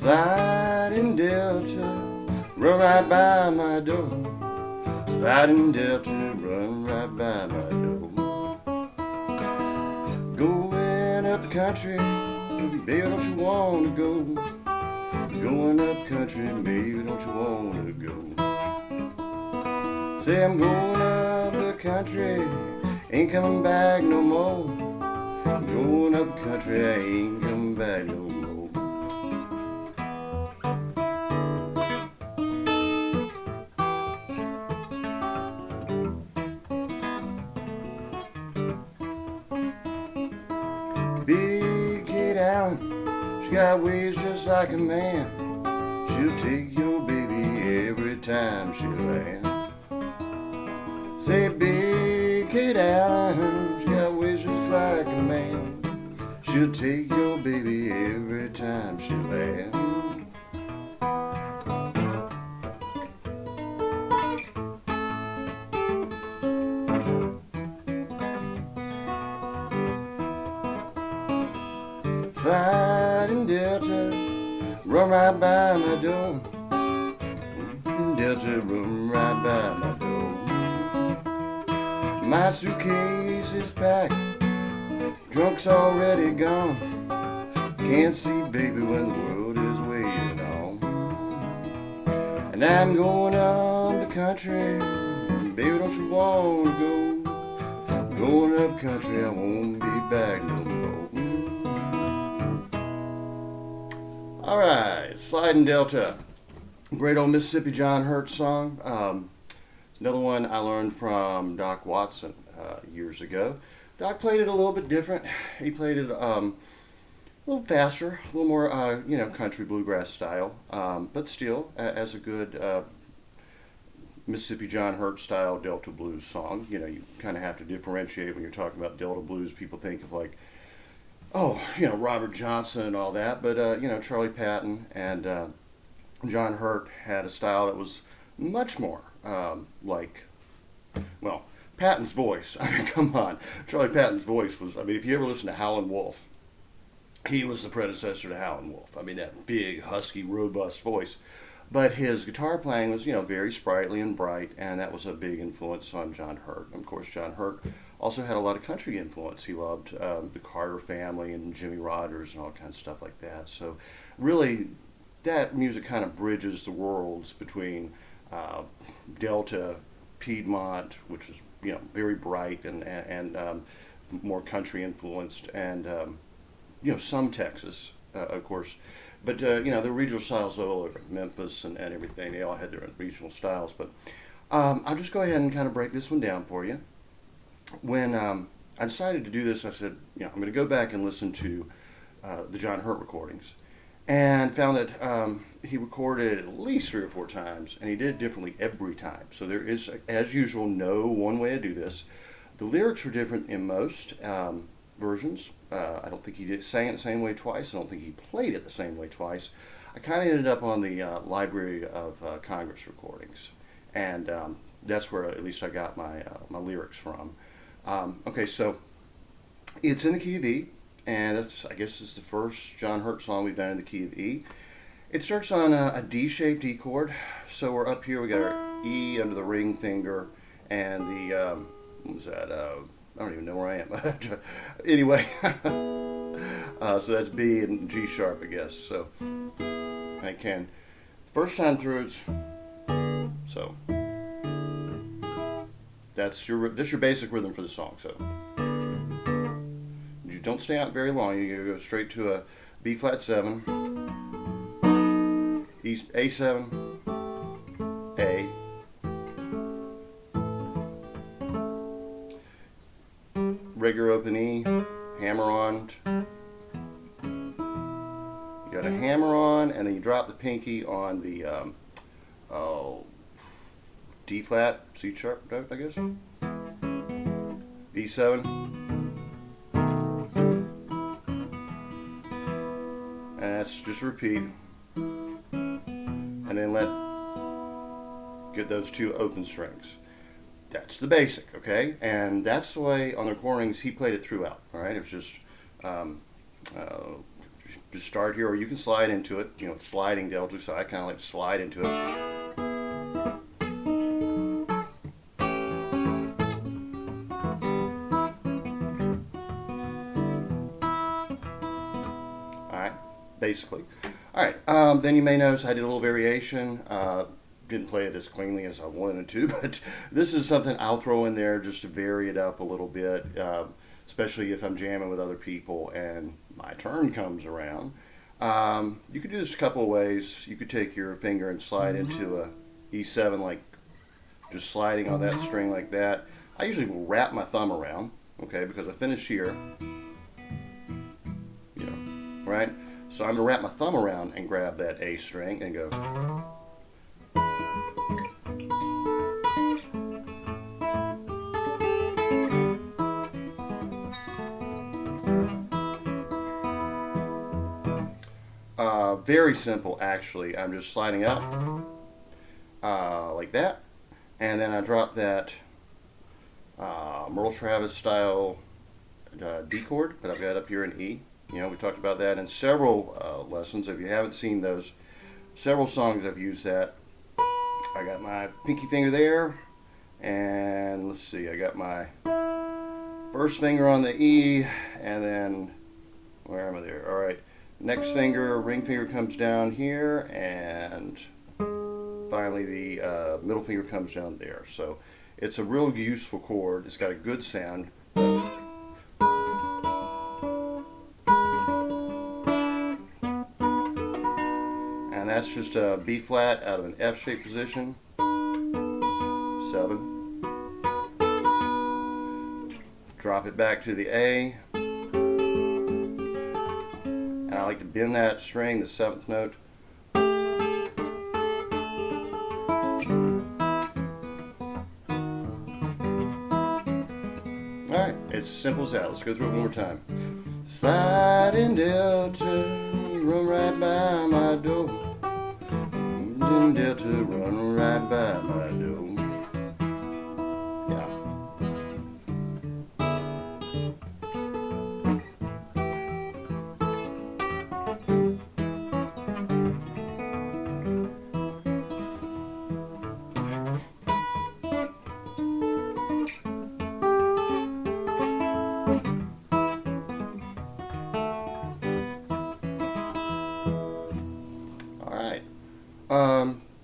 Sliding Delta, run right by my door. Sliding Delta, run right by my door. Going up the country, baby, don't you wanna go? Going up country, baby, don't you wanna go? Say I'm going up the country, ain't coming back no more. Going up country, I ain't coming back no more. Big Kate Allen, she got ways just like a man. She'll take your baby every time she lands. Say Big Kate Allen, she got ways just like a man. She'll take your baby every time she lands. Sliding Delta, run right by my door. Delta, run right by my door. My suitcase is packed, drunk's already gone. Can't see baby when the world is waiting on. And I'm going up the country, baby, don't you wanna go? Going up country, I won't be back no more. Alright, Sliding Delta. Great old Mississippi John Hurt song. It's another one I learned from Doc Watson years ago. Doc played it a little bit different. He played it a little faster, a little more, country bluegrass style, but still as a good Mississippi John Hurt style Delta blues song. You know, you kind of have to differentiate when you're talking about Delta blues. People think of like, Robert Johnson and all that, but Charlie Patton and John Hurt had a style that was much more Patton's voice. I mean, come on. Charlie Patton's voice was, if you ever listen to Howlin' Wolf, he was the predecessor to Howlin' Wolf. I mean, that big, husky, robust voice. But his guitar playing was, very sprightly and bright, and that was a big influence on John Hurt. Of course, John Hurt also had a lot of country influence. He loved the Carter family and Jimmy Rogers and all kinds of stuff like that. So really, that music kind of bridges the worlds between Delta, Piedmont, which is very bright and more country influenced, and some Texas, of course. But the regional styles all over Memphis and everything, they all had their regional styles. But I'll just go ahead and kind of break this one down for you. When I decided to do this, I said, I'm going to go back and listen to the John Hurt recordings, and found that he recorded it at least 3 or 4 times, and he did it differently every time. So there is, as usual, no one way to do this. The lyrics were different in most versions. I don't think he sang it the same way twice. I don't think he played it the same way twice. I kind of ended up on the Library of Congress recordings, and that's where at least I got my lyrics from. Okay, so it's in the key of E, and I guess it's the first John Hurt song we've done in the key of E. It starts on a D-shaped E chord, so we're up here, we got our E under the ring finger, and the, what was that, I don't even know where I am. Anyway, so that's B and G sharp, I guess, so I can. First time through, so that's your basic rhythm for the song. So you don't stay out very long. You go straight to a B flat 7, A7, A, regular open E, hammer on. You got a hammer on, and then you drop the pinky on the D flat, C sharp, I guess. E7. And that's just repeat. And then get those 2 open strings. That's the basic, okay? And that's the way on the recordings he played it throughout, all right? It was just just start here, or you can slide into it. You know, it's sliding delta, so I kind of like to slide into it. All right, basically. All right, then you may notice I did a little variation. Didn't play it as cleanly as I wanted to, but this is something I'll throw in there just to vary it up a little bit, especially if I'm jamming with other people and my turn comes around. You could do this a couple of ways. You could take your finger and slide into a E7, like just sliding on that string like that. I usually will wrap my thumb around, okay, because I finished here, you know, right? So I'm gonna wrap my thumb around and grab that A string and go. Very simple, actually. I'm just sliding up like that, and then I drop that Merle Travis style D chord that I've got up here in E. You know, we talked about that in several lessons. If you haven't seen those, several songs I've used that. I got my pinky finger there, and let's see, I got my first finger on the E, and then, where am I there? All right. Next finger, ring finger comes down here, and finally the middle finger comes down there. So it's a real useful chord. It's got a good sound. And that's just a B flat out of an F shaped position. 7. Drop it back to the A. And I like to bend that string, the 7th note. Alright, it's as simple as that. Let's go through it one more time. Sliding delta, run right by my door. Delta, run right by my door. Yeah.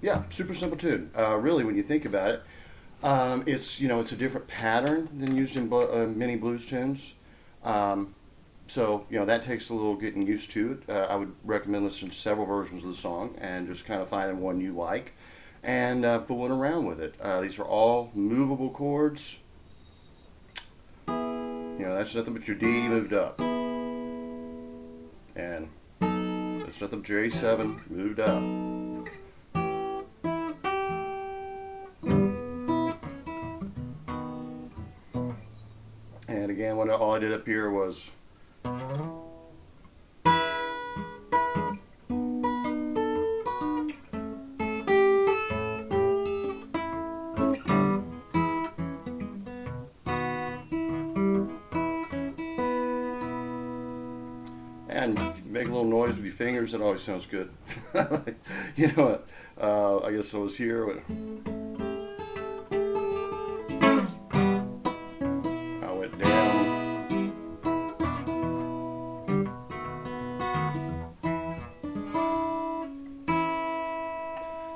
Yeah, super simple tune. Really, when you think about it, it's a different pattern than used in many blues tunes. So that takes a little getting used to it. I would recommend listening to several versions of the song and just kind of finding one you like and fooling around with it. These are all movable chords. That's nothing but your D moved up, and that's nothing but your A7 moved up. And again, all I did up here was and make a little noise with your fingers. It always sounds good. You know what? I guess I was here.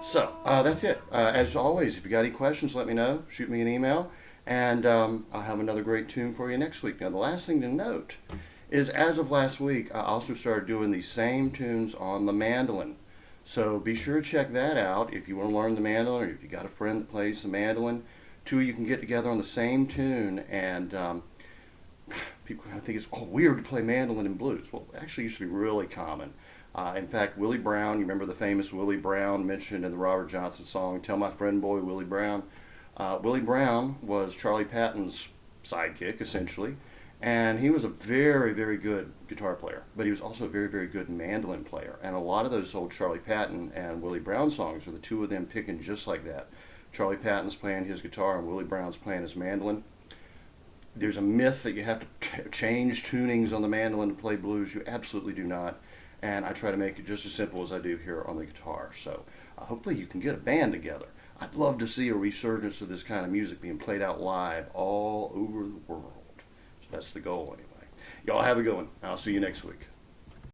So that's it. As always, if you got any questions, let me know. Shoot me an email, and I'll have another great tune for you next week. Now, the last thing to note is, as of last week, I also started doing these same tunes on the mandolin. So be sure to check that out if you want to learn the mandolin, or if you got a friend that plays the mandolin. Two of you can get together on the same tune, and people kind of think it's weird to play mandolin in blues. Well, it actually used to be really common. In fact, Willie Brown, you remember the famous Willie Brown mentioned in the Robert Johnson song, Tell My Friend Boy, Willie Brown? Willie Brown was Charlie Patton's sidekick, essentially, and he was a very, very good guitar player, but he was also a very, very good mandolin player. And a lot of those old Charlie Patton and Willie Brown songs are the two of them picking just like that. Charlie Patton's playing his guitar and Willie Brown's playing his mandolin. There's a myth that you have to change tunings on the mandolin to play blues. You absolutely do not. and I try to make it just as simple as I do here on the guitar. So hopefully you can get a band together. I'd love to see a resurgence of this kind of music being played out live all over the world. So that's the goal anyway. Y'all have a good one. I'll see you next week.